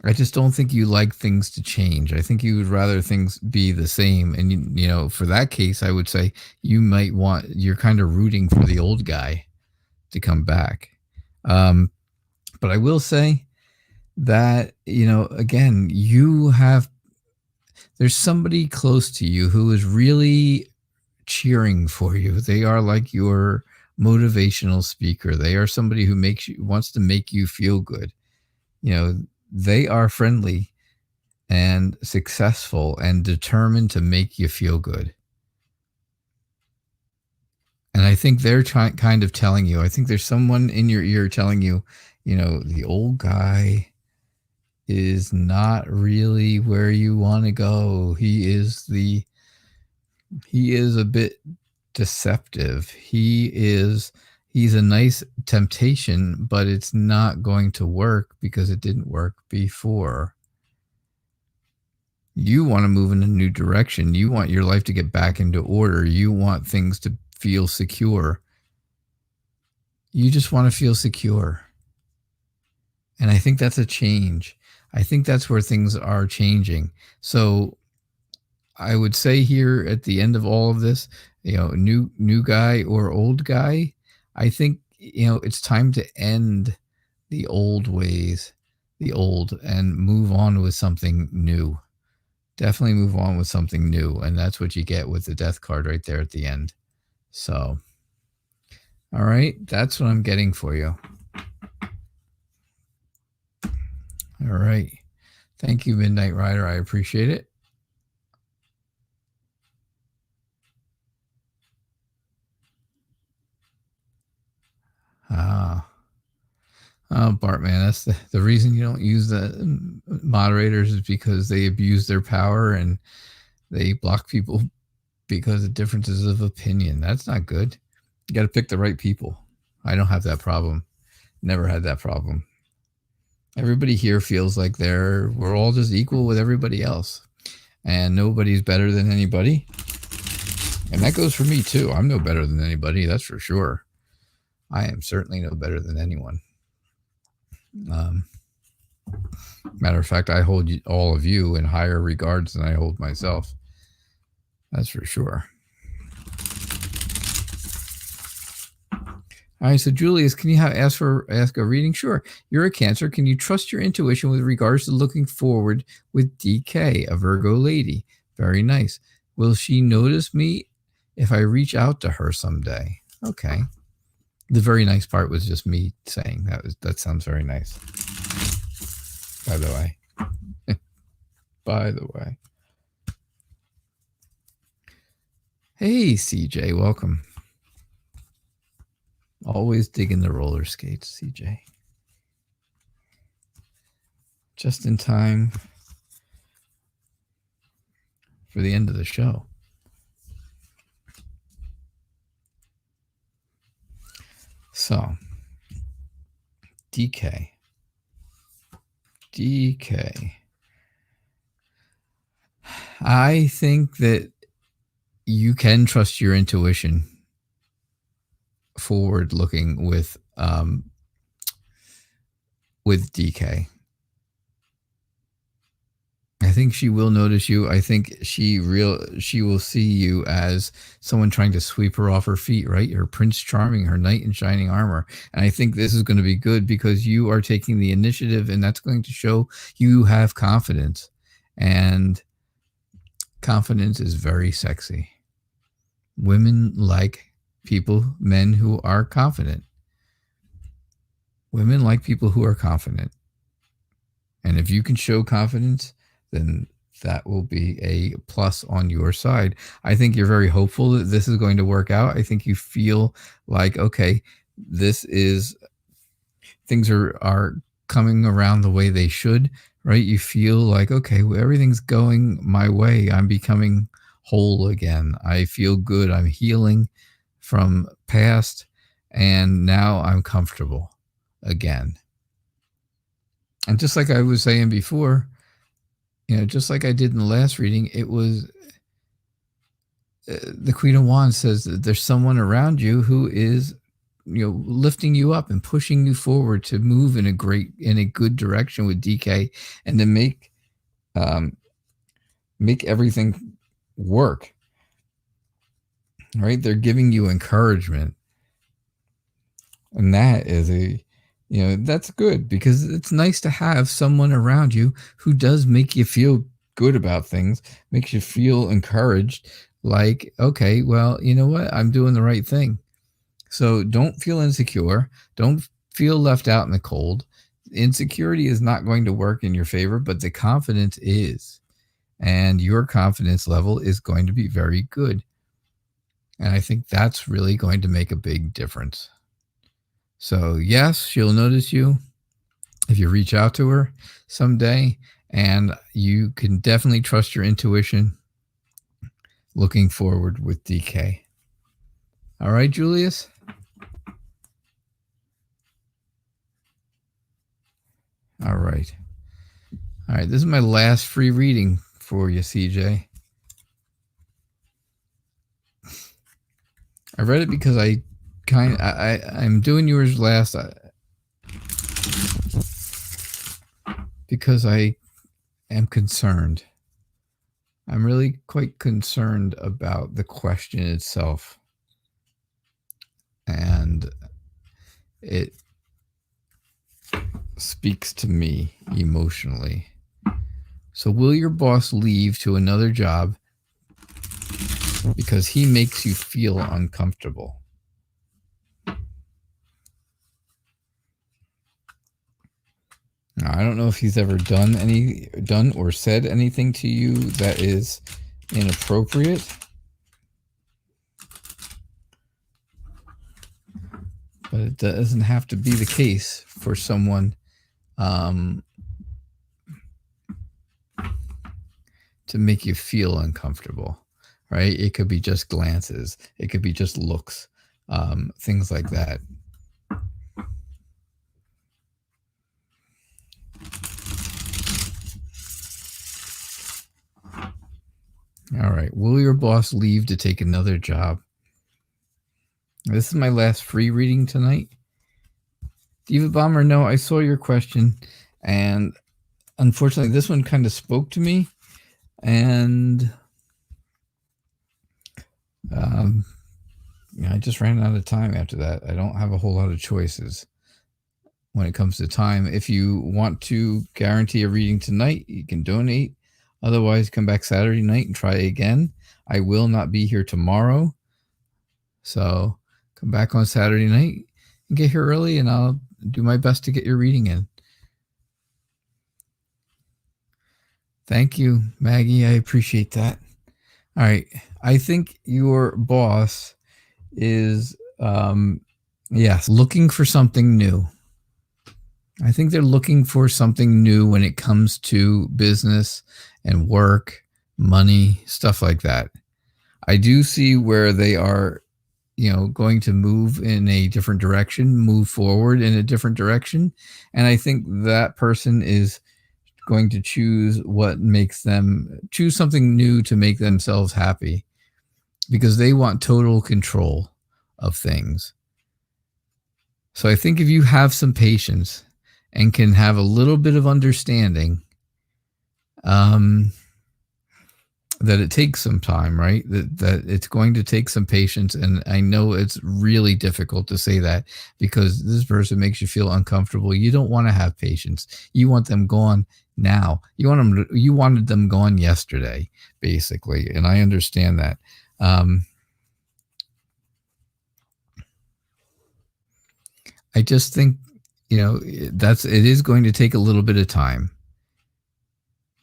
Speaker 1: I just don't think you like things to change. I think you would rather things be the same. And, you know, for that case, I would say you're kind of rooting for the old guy to come back. But I will say that, you know, again, there's somebody close to you who is really cheering for you. They are like your motivational speaker. They are somebody who wants to make you feel good. You know, they are friendly and successful and determined to make you feel good. And I think they're kind of telling you, I think there's someone in your ear telling you, you know, the old guy is not really where you want to go. He is a bit deceptive. He's a nice temptation, but it's not going to work because it didn't work before. You want to move in a new direction. You want your life to get back into order. You want things to feel secure. You just want to feel secure. And I think that's a change. I think that's where things are changing. So I would say here at the end of all of this, you know, new guy or old guy, I think, you know, it's time to end the old ways, and move on with something new. Definitely move on with something new. And that's what you get with the death card right there at the end. So, all right, that's what I'm getting for you. All right. Thank you, Midnight Rider. I appreciate it. Oh, Bartman, that's the reason you don't use the moderators is because they abuse their power and they block people because of differences of opinion. That's not good. You got to pick the right people. I don't have that problem. Never had that problem. Everybody here feels like we're all just equal with everybody else. And nobody's better than anybody. And that goes for me too. I'm no better than anybody, that's for sure. I am certainly no better than anyone. Matter of fact, I hold all of you in higher regards than I hold myself. That's for sure. All right, so Julius, can you ask a reading? Sure. You're a Cancer. Can you trust your intuition with regards to looking forward with DK, a Virgo lady? Very nice. Will she notice me if I reach out to her someday? Okay. The very nice part was just me saying that sounds very nice. By the way. By the way. Hey, CJ, welcome. Always digging the roller skates, CJ. Just in time for the end of the show. So, DK. I think that you can trust your intuition forward looking with DK. I think she will notice you. I think she will see you as someone trying to sweep her off her feet, right? Her Prince Charming, her knight in shining armor. And I think this is going to be good because you are taking the initiative and that's going to show you have confidence. And confidence is very sexy. Women like men who are confident. Women like people who are confident. And if you can show confidence, then that will be a plus on your side. I think you're very hopeful that this is going to work out. I think you feel like, okay, things are coming around the way they should, right? You feel like, okay, well, everything's going my way. I'm becoming whole again. I feel good. I'm healing from past, and now I'm comfortable again. And just like I was saying before, just like I did in the last reading, it was the Queen of Wands says that there's someone around you who is lifting you up and pushing you forward to move in a good direction with DK, and to make everything work. Right? They're giving you encouragement. And that is that's good, because it's nice to have someone around you who does make you feel good about things, makes you feel encouraged, like, okay, well, you know what? I'm doing the right thing. So don't feel insecure. Don't feel left out in the cold. Insecurity is not going to work in your favor, but the confidence is. And your confidence level is going to be very good. And I think that's really going to make a big difference. So yes, she'll notice you if you reach out to her someday, and you can definitely trust your intuition. Looking forward with DK. All right, Julius? All right. All right, this is my last free reading for you, CJ. I read it because I'm doing yours last because I am concerned. I'm really quite concerned about the question itself. And it speaks to me emotionally. So will your boss leave to another job because he makes you feel uncomfortable? Now, I don't know if he's ever done or said anything to you that is inappropriate. But it doesn't have to be the case for someone to make you feel uncomfortable, right? It could be just glances. It could be just looks, things like that. All right. Will your boss leave to take another job? This is my last free reading tonight. Diva Bomber, no, I saw your question, and unfortunately, this one kind of spoke to me, and I just ran out of time after that. I don't have a whole lot of choices when it comes to time. If you want to guarantee a reading tonight, you can donate. Otherwise, come back Saturday night and try again. I will not be here tomorrow, so come back on Saturday night and get here early, and I'll do my best to get your reading in. Thank you, Maggie. I appreciate that. All right. I think your boss is, looking for something new. I think they're looking for something new when it comes to business and work, money, stuff like that. I do see where they are, going to move in a different direction, move forward in a different direction. And I think that person is going to choose something new to make themselves happy, because they want total control of things. So I think if you have some patience and can have a little bit of understanding, that it takes some time, right? That it's going to take some patience. And I know it's really difficult to say that because this person makes you feel uncomfortable. You don't want to have patience. You want them gone now. You wanted them gone yesterday, basically. And I understand that. I just think, it is going to take a little bit of time.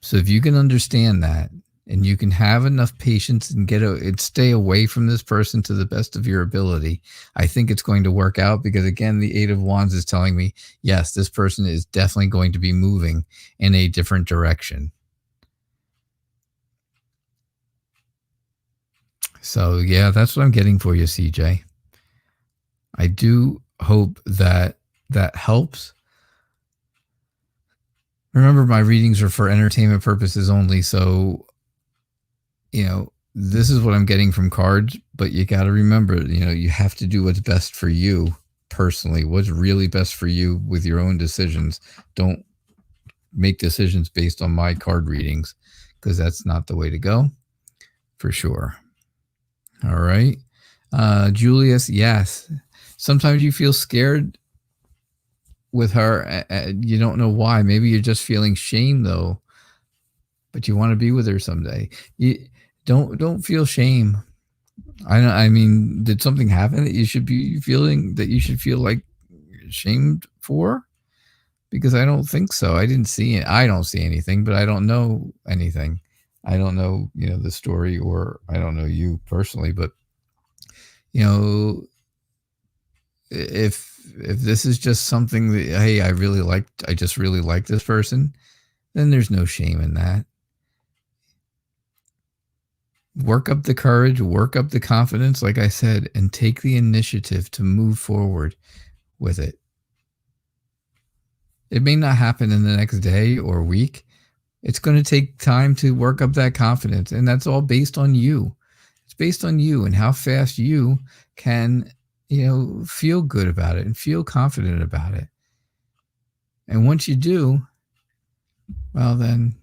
Speaker 1: So if you can understand that, and you can have enough patience and stay away from this person to the best of your ability, I think it's going to work out, because again, the Eight of Wands is telling me, yes, this person is definitely going to be moving in a different direction. So yeah, that's what I'm getting for you, CJ. I do hope that helps. Remember, my readings are for entertainment purposes only, so this is what I'm getting from cards, but you got to remember, you have to do what's best for you. personally, what's really best for you with your own decisions. Don't make decisions based on my card readings, because that's not the way to go, for sure. All right. Julius, yes. Sometimes you feel scared with her. You don't know why. Maybe you're just feeling shame, though, but you want to be with her someday. You don't feel shame. I mean, did something happen that you should be feeling, that you should feel like shamed for? Because I don't think so. I didn't see it. I don't see anything, but I don't know anything. I don't know, the story, or I don't know you personally, but if this is just something that, hey, I just really like this person, then there's no shame in that. Work up the courage, work up the confidence, like I said, and take the initiative to move forward with it. It may not happen in the next day or week. It's going to take time to work up that confidence, and that's all based on you. It's based on you and how fast you can, feel good about it and feel confident about it. And once you do, well, then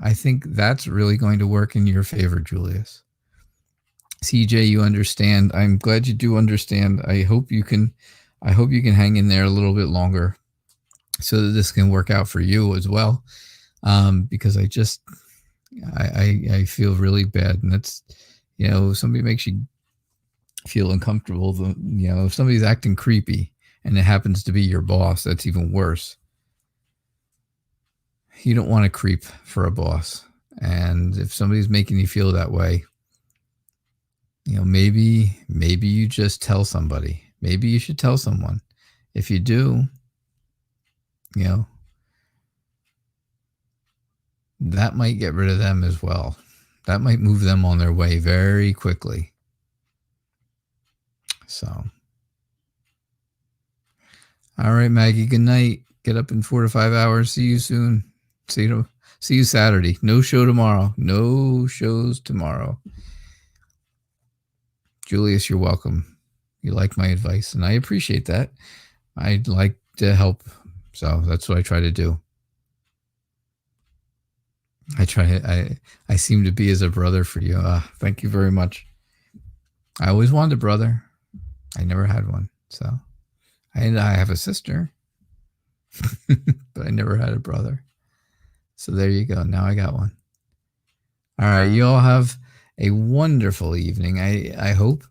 Speaker 1: I think that's really going to work in your favor, Julius. CJ, you understand. I'm glad you do understand. I hope you can hang in there a little bit longer so that this can work out for you as well. Because I feel really bad, and that's, somebody makes you feel uncomfortable. If somebody's acting creepy and it happens to be your boss, that's even worse. You don't want to creep for a boss. And if somebody's making you feel that way, maybe you just tell somebody. Maybe you should tell someone. If you do, that might get rid of them as well. That might move them on their way very quickly. So, all right, Maggie, good night. Get up in 4 to 5 hours. See you soon. See you Saturday. No show tomorrow. No shows tomorrow. Julius, you're welcome. You like my advice, and I appreciate that. I'd like to help, so that's what I try to do. I seem to be as a brother for you. Thank you very much. I always wanted a brother. I never had one. So I have a sister, but I never had a brother. So there you go. Now I got one. All right. You all have a wonderful evening. I hope.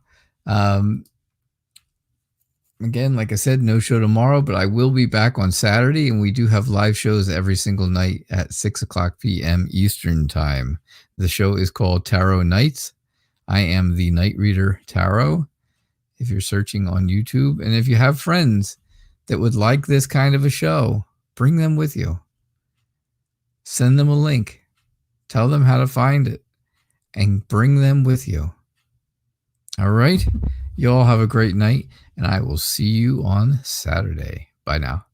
Speaker 1: Again, like I said, no show tomorrow, but I will be back on Saturday, and we do have live shows every single night at 6:00 p.m. Eastern time. The show is called Tarot Nights. I am the Night Reader Tarot, if you're searching on YouTube. And if you have friends that would like this kind of a show, bring them with you. Send them a link. Tell them how to find it, and bring them with you. All right? You all have a great night, and I will see you on Saturday. Bye now.